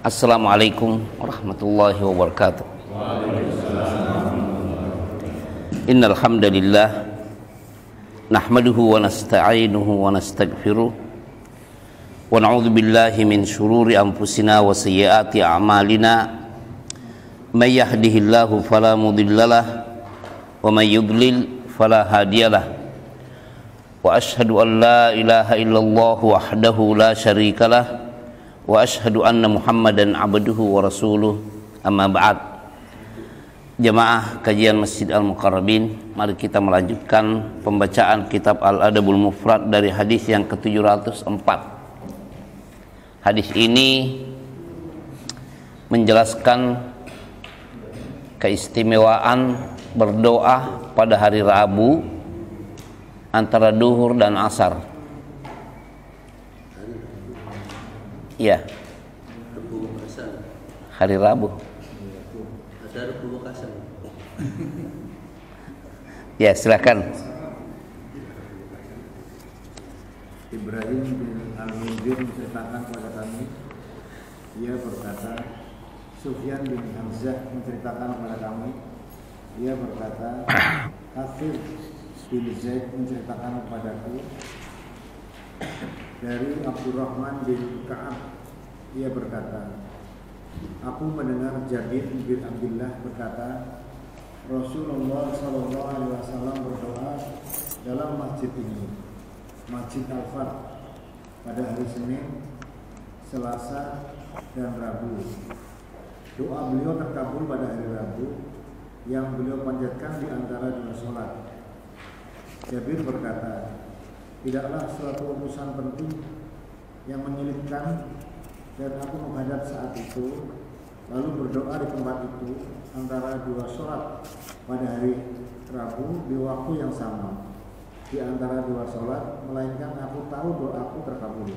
Assalamualaikum warahmatullahi wabarakatuh. Innal hamdalillah nahmaduhu wa nasta'inuhu wa nastaghfiruh wa na'udzu billahi min shururi anfusina wa sayyiati a'malina may yahdihillahu fala mudhillalah wa may yudlil fala hadiyalah wa ashhadu an la ilaha illallah wahdahu la syarikalah wa ashhadu anna Muhammadan abduhu wa rasuluh, amma ba'd. Jamaah kajian Masjid Al-Muqarrabin, mari kita melanjutkan pembacaan kitab Al-Adabul Mufrad dari hadis yang ke-704. Hadis ini menjelaskan keistimewaan berdoa pada hari Rabu antara duhur dan asar. Ya, hari Rabu. Ya, silakan. Ibrahim bin Al-Munzir menceritakan kepada kami, ia berkata, Sufyan bin Hamzah menceritakan kepada kami, ia berkata, Hafid bin Zaid menceritakan kepadaku, dari Abdurrahman bin Ka'ab, ia berkata, aku mendengar Jabir bin Abdullah berkata, Rasulullah SAW berdoa dalam masjid ini, Masjid Al-Fat, pada hari Senin, Selasa, dan Rabu. Doa beliau terkabul pada hari Rabu yang beliau panjatkan di antara dua sholat. Jabir berkata, tidaklah suatu urusan penting yang menyulitkan dan aku menghadap saat itu lalu berdoa di tempat itu antara dua sholat pada hari Rabu di waktu yang sama di antara dua sholat, melainkan aku tahu doaku terkabul.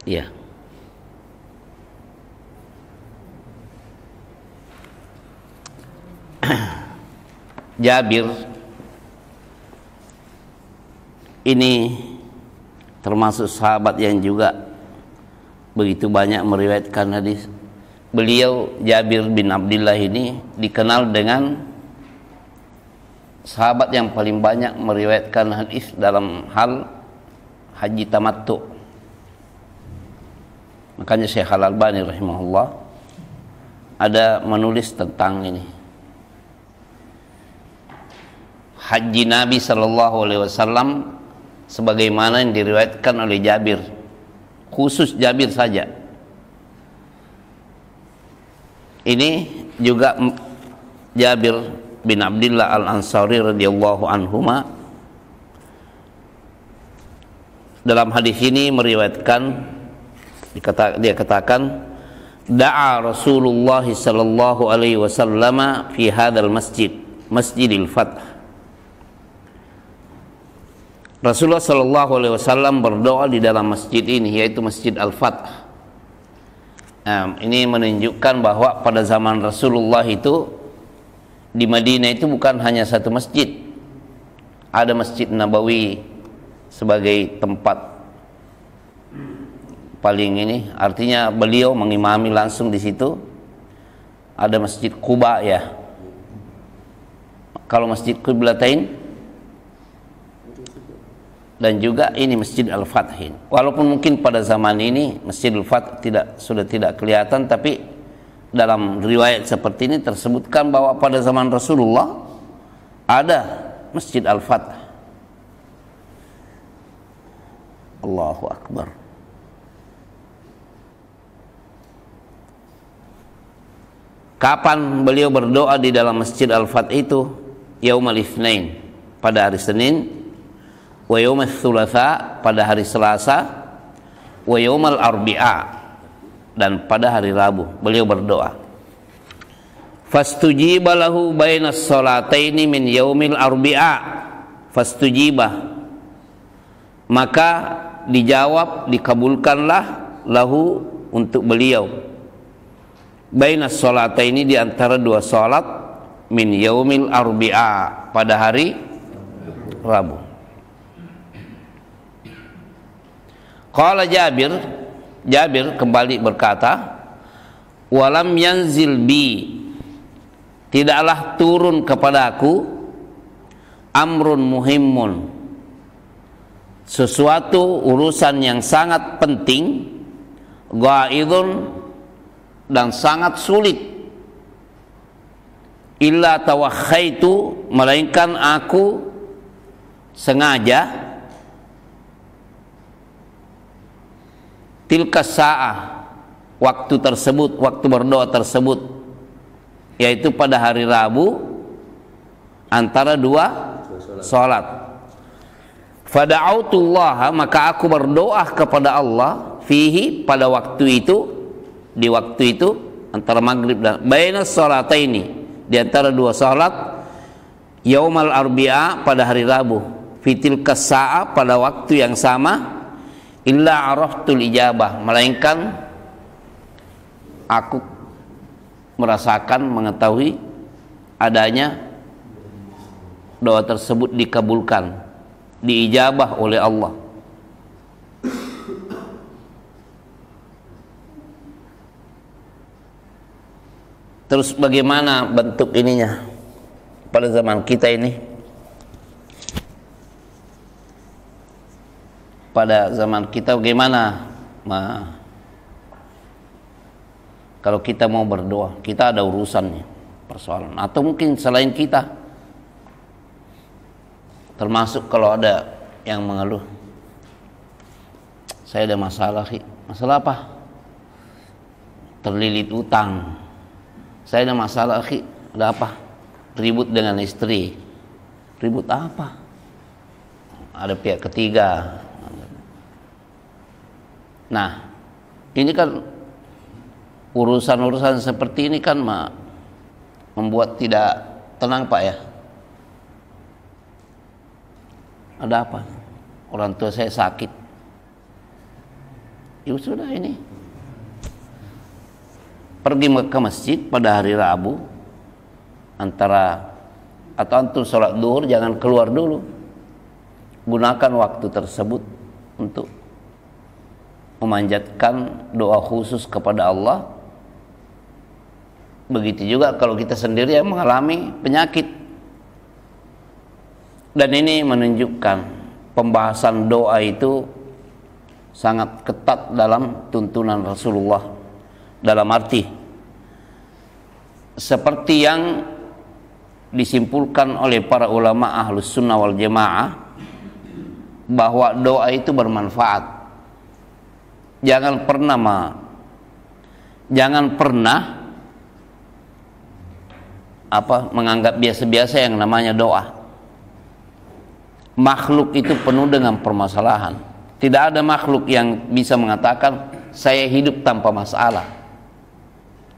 Iya. Jabir ini termasuk sahabat yang juga begitu banyak meriwayatkan hadis. Beliau Jabir bin Abdullah ini dikenal dengan sahabat yang paling banyak meriwayatkan hadis dalam hal haji tamattu. Makanya Syekh Al-Albani rahimahullah ada menulis tentang ini. Haji Nabi SAW sebagaimana yang diriwayatkan oleh Jabir, khusus Jabir saja. Ini juga Jabir bin Abdullah Al-Ansari radhiyallahu anhuma dalam hadis ini meriwayatkan, dia katakan, da'a Rasulullah sallallahu alaihi wasallam fi hadzal masjid, Masjidil Fath. Rasulullah Shallallahu Alaihi Wasallam berdoa di dalam masjid ini, yaitu Masjid Al-Fath. Ini menunjukkan bahwa pada zaman Rasulullah itu di Madinah itu bukan hanya satu masjid, ada Masjid Nabawi sebagai tempat paling ini, artinya beliau mengimami langsung di situ. Ada Masjid Quba ya. Kalau Masjid Qiblatain, dan juga ini Masjid Al-Fath. Walaupun mungkin pada zaman ini Masjid Al-Fath sudah tidak kelihatan, tapi dalam riwayat seperti ini tersebutkan bahwa pada zaman Rasulullah ada Masjid Al-Fath. Allahu Akbar. Kapan beliau berdoa di dalam Masjid Al-Fath itu? Yaumul Itsnain, pada hari Senin, wa yaumul Tsulatsa, pada hari Selasa, wa yaumul Arbi'a, dan pada hari Rabu beliau berdoa. Fastujiba lahu bainas salataini min yaumil Arbi'a, fastujiba, maka dijawab, dikabulkanlah lahu untuk beliau, bainas salataini, di antara dua salat, min yaumil Arbi'a, pada hari Rabu. Qala Jabir kembali berkata, walam yanzil bi, tidaklah turun kepadaku amrun muhimmun, sesuatu urusan yang sangat penting, ghaidun, dan sangat sulit, illa tawakhaitu, melainkan aku sengaja tilka sa'ah, waktu tersebut, waktu berdoa tersebut, yaitu pada hari Rabu antara dua salat. Fada'autullaha, maka aku berdoa kepada Allah, fihi, pada waktu itu, di waktu itu antara maghrib dan baina salataini, di antara dua salat, yaumal arbi'a, pada hari Rabu, fitil kasa'a, pada waktu yang sama, illa araftul ijabah, melainkan aku merasakan, mengetahui adanya doa tersebut dikabulkan, diijabah oleh Allah. Terus bagaimana bentuk ininya pada zaman kita ini? Pada zaman kita bagaimana? Kalau kita mau berdoa, kita ada urusannya, persoalan, atau mungkin selain kita, termasuk kalau ada yang mengeluh, saya ada masalah, masalah apa? Terlilit utang. Saya ada masalah, ada apa? Ribut dengan istri. Ribut apa? Ada pihak ketiga. Nah, ini kan urusan-urusan seperti ini kan membuat tidak tenang, Pak, ya. Ada apa? Orang tua saya sakit. Ya sudah, ini pergi ke masjid pada hari Rabu atau antum sholat duhur, jangan keluar dulu. Gunakan waktu tersebut untuk memanjatkan doa khusus kepada Allah. Begitu juga kalau kita sendiri yang mengalami penyakit. Dan ini menunjukkan pembahasan doa itu sangat ketat dalam tuntunan Rasulullah, dalam arti seperti yang disimpulkan oleh para ulama ahlus sunnah wal jamaah, bahwa doa itu bermanfaat. Jangan pernah menganggap biasa-biasa yang namanya doa. Makhluk itu penuh dengan permasalahan. Tidak ada makhluk yang bisa mengatakan saya hidup tanpa masalah.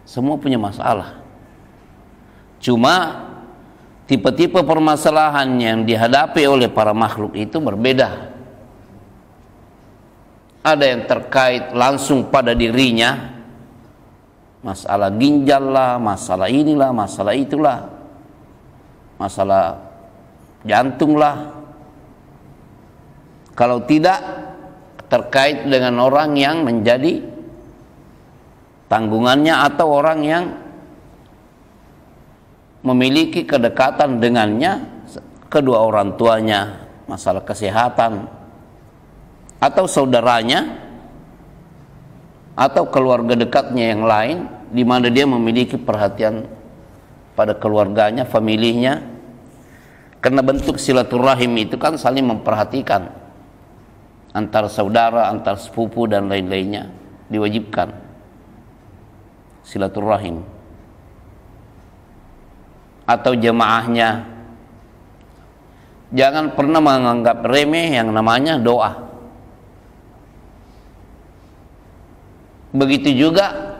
Semua punya masalah. Cuma tipe-tipe permasalahan yang dihadapi oleh para makhluk itu berbeda. Ada yang terkait langsung pada dirinya, masalah ginjal lah, masalah inilah, masalah itulah, masalah jantung lah. Kalau tidak, terkait dengan orang yang menjadi tanggungannya atau orang yang memiliki kedekatan dengannya, kedua orang tuanya, masalah kesehatan, atau saudaranya, atau keluarga dekatnya yang lain, di mana dia memiliki perhatian pada keluarganya, familinya. Karena bentuk silaturahim itu kan saling memperhatikan antar saudara, antar sepupu dan lain-lainnya, diwajibkan silaturahim. Atau jemaahnya, jangan pernah menganggap remeh yang namanya doa. Begitu juga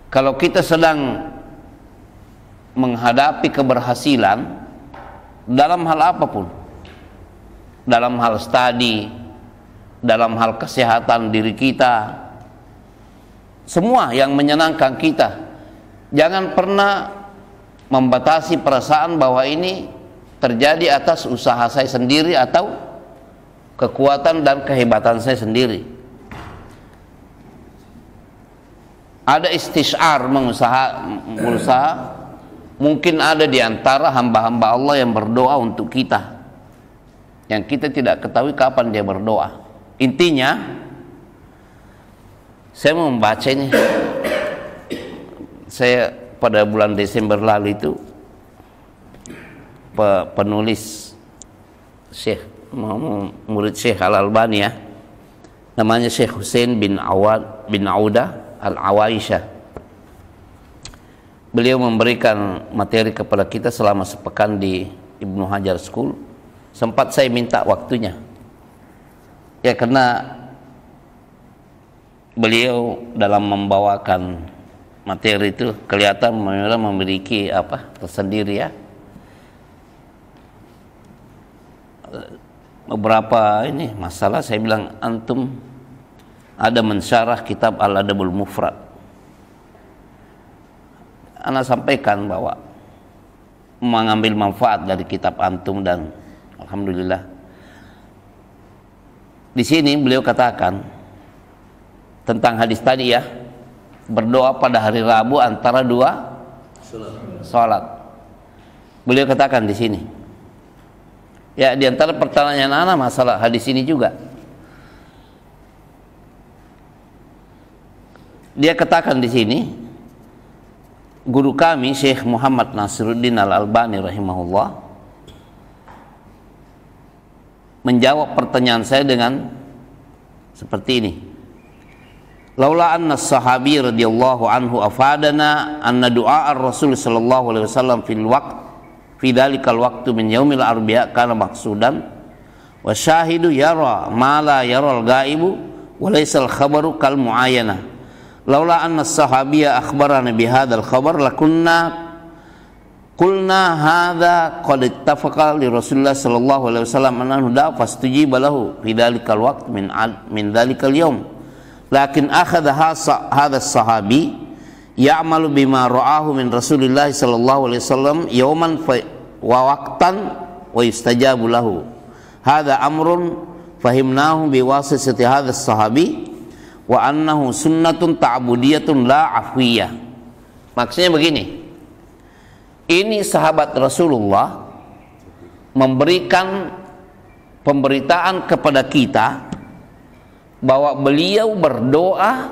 kalau kita sedang menghadapi keberhasilan dalam hal apapun, dalam hal studi, dalam hal kesehatan diri kita, semua yang menyenangkan kita, jangan pernah membatasi perasaan bahwa ini terjadi atas usaha saya sendiri atau kekuatan dan kehebatan saya sendiri. Ada istisyar, berusaha. Mungkin ada di antara hamba-hamba Allah yang berdoa untuk kita, yang kita tidak ketahui kapan dia berdoa. Intinya, saya mau membaca ini. Saya pada bulan Desember lalu itu, penulis Syekh, murid Syekh Al-Albani ya, namanya Syekh Hussein bin Audah Al-Awaisyah. Beliau memberikan materi kepada kita selama sepekan di Ibnu Hajar School. Sempat saya minta waktunya, ya, karena beliau dalam membawakan materi itu kelihatan memiliki tersendiri ya. Beberapa ini masalah saya bilang, antum ada mensyarah kitab Al-Adabul Mufrad. Ana sampaikan bahwa mengambil manfaat dari kitab antum, dan alhamdulillah di sini beliau katakan tentang hadis tadi ya, berdoa pada hari Rabu antara dua salat. Beliau katakan di sini, ya, di antara pertanyaan ana masalah hadis ini juga. Dia katakan di sini, guru kami Syekh Muhammad Nasiruddin Al-Albani rahimahullah menjawab pertanyaan saya dengan seperti ini. Laula anna sahabi radhiyallahu anhu afadana anna du'a ar-rasul sallallahu alaihi wasallam fil waqt fi dhalikal waqtu min yaumil arbi'a kana maqsudan wa syahidu yara ma la yara al-ghaibu wa laysa al-khabaru kal mu'ayyanah. Laula anna sahabiyya akhbarana bihadzal khabar lakunna qulna hadza qad ittafaqa li Rasulillah sallallahu alaihi wasallam annahu da fastujiba lahu fi dzalikal waqt min dzalikal yaum. Lakin akhadha hadha as-sahabi ya'malu bima ra'ahu min Rasulillah sallallahu alaihi wasallam yawman wa waqtan wa yustajabu lahu. Hadza amrun fahimnahu biwasitati hadha as-sahabi wa annahu sunnatun ta'budiyatun la afwiyah. Maksudnya begini, ini sahabat Rasulullah memberikan pemberitaan kepada kita bahwa beliau berdoa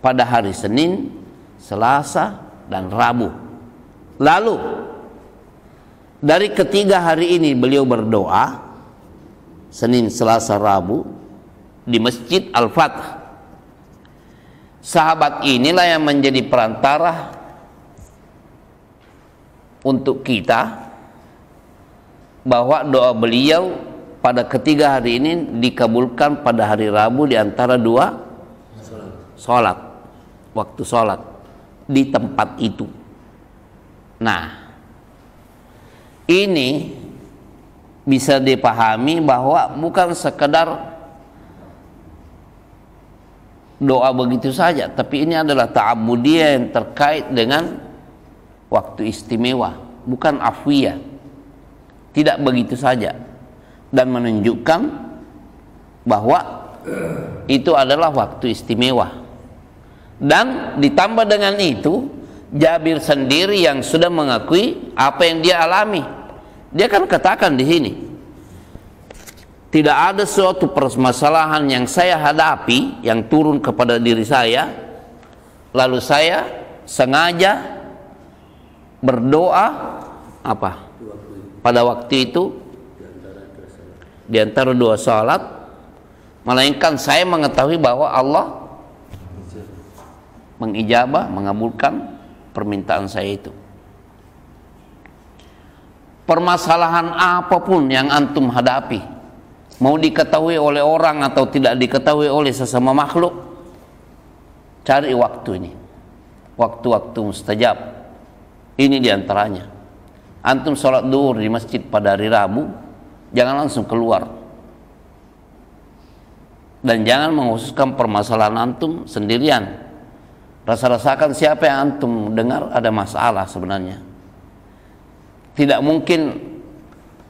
pada hari Senin, Selasa, dan Rabu. Lalu dari ketiga hari ini beliau berdoa, Senin, Selasa, Rabu, di Masjid Al-Fatah. Sahabat inilah yang menjadi perantara untuk kita bahwa doa beliau pada ketiga hari ini dikabulkan pada hari Rabu di antara dua sholat, waktu sholat di tempat itu. Nah, ini bisa dipahami bahwa bukan sekedar doa begitu saja, tapi ini adalah ta'abudiyah yang terkait dengan waktu istimewa, bukan afwiyah. Tidak begitu saja, dan menunjukkan bahwa itu adalah waktu istimewa. Dan ditambah dengan itu, Jabir sendiri yang sudah mengakui apa yang dia alami. Dia kan katakan di sini, tidak ada suatu permasalahan yang saya hadapi yang turun kepada diri saya, lalu saya sengaja berdoa pada waktu itu di antara dua salat, melainkan saya mengetahui bahwa Allah mengijabah, mengabulkan permintaan saya itu. Permasalahan apapun yang antum hadapi, mau diketahui oleh orang atau tidak diketahui oleh sesama makhluk, cari waktu ini, waktu-waktu mustajab. Ini diantaranya. Antum sholat duhur di masjid pada hari Rabu, jangan langsung keluar, dan jangan mengkhususkan permasalahan antum sendirian. Rasa-rasakan siapa yang antum dengar ada masalah sebenarnya. Tidak mungkin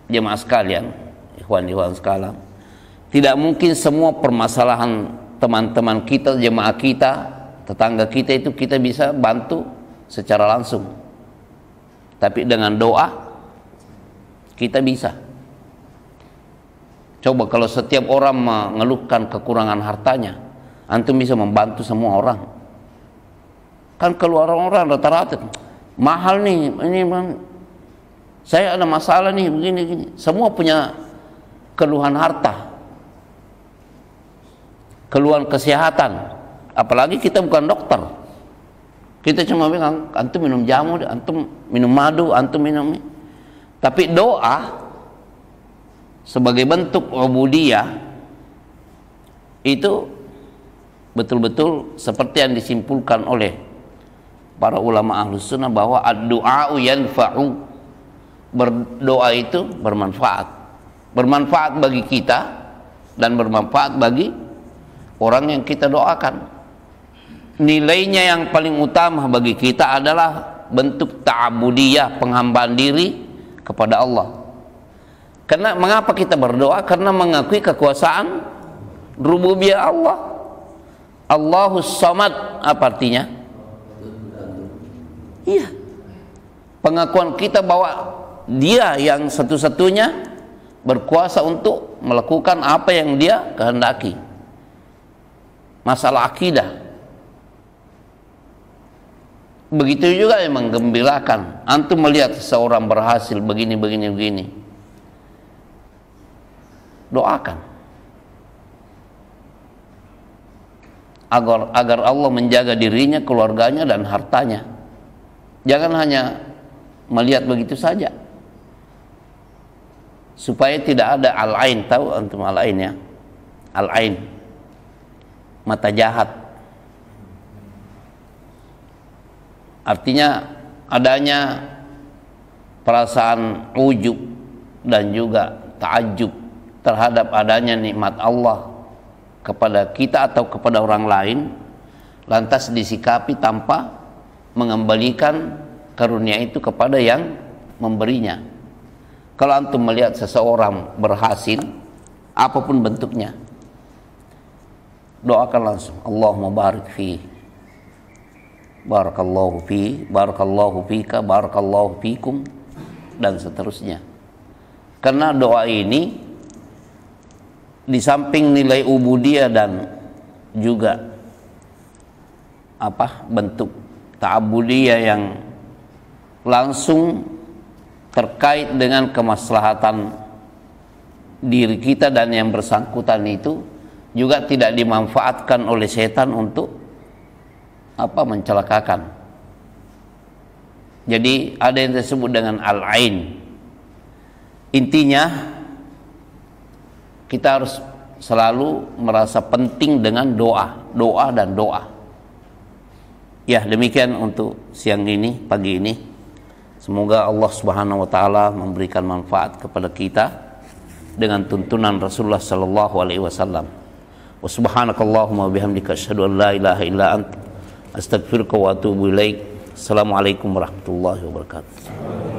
jemaah sekalian, ikhwan sekalian, Tidak mungkin semua permasalahan teman-teman kita, jemaah kita, tetangga kita itu kita bisa bantu secara langsung. Tapi dengan doa kita bisa. Coba kalau setiap orang mengeluhkan kekurangan hartanya, antum bisa membantu semua orang. Kan keluar orang rata-rata, mahal nih, ini saya ada masalah nih, begini. Semua punya keluhan harta, keluhan kesehatan. Apalagi kita bukan dokter. Kita cuma bilang, antum minum jamu, antum minum madu, antum minum ini. Tapi doa sebagai bentuk ubudiyah itu betul-betul seperti yang disimpulkan oleh para ulama ahlus sunnah bahwa ad-du'a'u yanfa'u. Berdoa itu bermanfaat. Bermanfaat bagi kita dan bermanfaat bagi orang yang kita doakan. Nilainya yang paling utama bagi kita adalah bentuk ta'abudiyah, penghambaan diri kepada Allah. Karena mengapa kita berdoa? Karena mengakui kekuasaan rububiyah Allah. Allahus Samad, apa artinya? Iya. Pengakuan kita bahwa Dia yang satu-satunya berkuasa untuk melakukan apa yang Dia kehendaki. Masalah akidah. Begitu juga yang menggembirakan. Antum melihat seseorang berhasil begini. Doakan agar Allah menjaga dirinya, keluarganya dan hartanya. Jangan hanya melihat begitu saja. Supaya tidak ada al-ain. Tahu antum al-ain ya? Al-ain, mata jahat. Artinya adanya perasaan ujub dan juga ta'ajub terhadap adanya nikmat Allah kepada kita atau kepada orang lain, lantas disikapi tanpa mengembalikan karunia itu kepada yang memberinya. Kalau antum melihat seseorang berhasil apapun bentuknya, doakan langsung, Allahumma barik fi, barakallahu fi, barakallahu fika, barakallahu fikum, dan seterusnya. Karena doa ini di samping nilai ubudiyah dan juga bentuk ta'abudiyah yang langsung terkait dengan kemaslahatan diri kita dan yang bersangkutan itu juga tidak dimanfaatkan oleh setan untuk mencelakakan. Jadi ada yang disebut dengan al-ain. Intinya kita harus selalu merasa penting dengan doa dan doa. Ya, demikian untuk siang ini, pagi ini. Semoga Allah Subhanahu wa taala memberikan manfaat kepada kita dengan tuntunan Rasulullah sallallahu alaihi wasallam. Wa subhanakallahumma bihamdika asyhadu an la ilaha illa anta astaghfiruka wa atubu ilaik. Assalamualaikum warahmatullahi wabarakatuh.